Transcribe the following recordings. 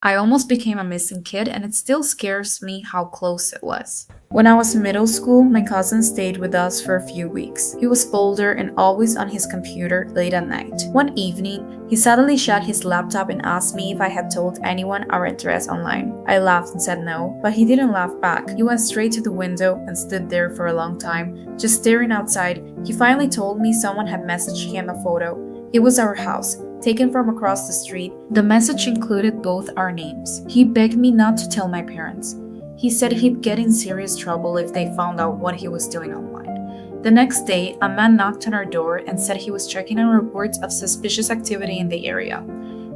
I almost became a missing kid, and it still scares me how close it was. When I was in middle school, my cousin stayed with us for a few weeks. He was older and always on his computer late at night. One evening, he suddenly shut his laptop and asked me if I had told anyone our address online. I laughed and said no, but he didn't laugh back. He went straight to the window and stood there for a long time, just staring outside. He finally told me someone had messaged him a photo. It was our house, taken from across the street. The message included both our names. He begged me not to tell my parents. He said he'd get in serious trouble if they found out what he was doing online. The next day, a man knocked on our door and said he was checking on reports of suspicious activity in the area.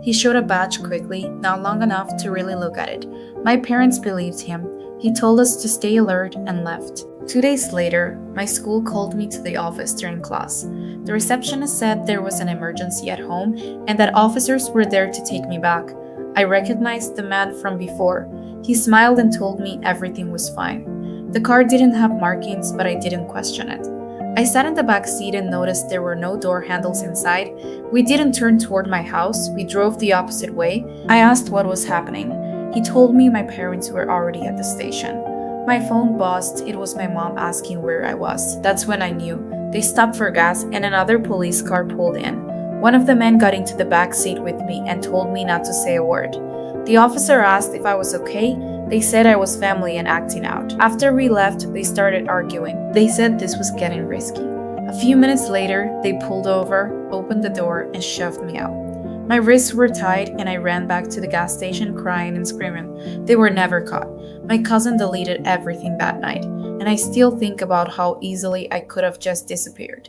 He showed a badge quickly, not long enough to really look at it. My parents believed him. He told us to stay alert and left. 2 days later, my school called me to the office during class. The receptionist said there was an emergency at home and that officers were there to take me back. I recognized the man from before. He smiled and told me everything was fine. The car didn't have markings, but I didn't question it. I sat in the back seat and noticed there were no door handles inside. We didn't turn toward my house, we drove the opposite way. I asked what was happening. He told me my parents were already at the station. My phone buzzed. It was my mom asking where I was. That's when I knew. They stopped for gas and another police car pulled in. One of the men got into the back seat with me and told me not to say a word. The officer asked if I was okay. They said I was family and acting out. After we left, they started arguing. They said this was getting risky. A few minutes later, they pulled over, opened the door, and shoved me out. My wrists were tied and I ran back to the gas station crying and screaming. They were never caught. My cousin deleted everything that night, and I still think about how easily I could have just disappeared.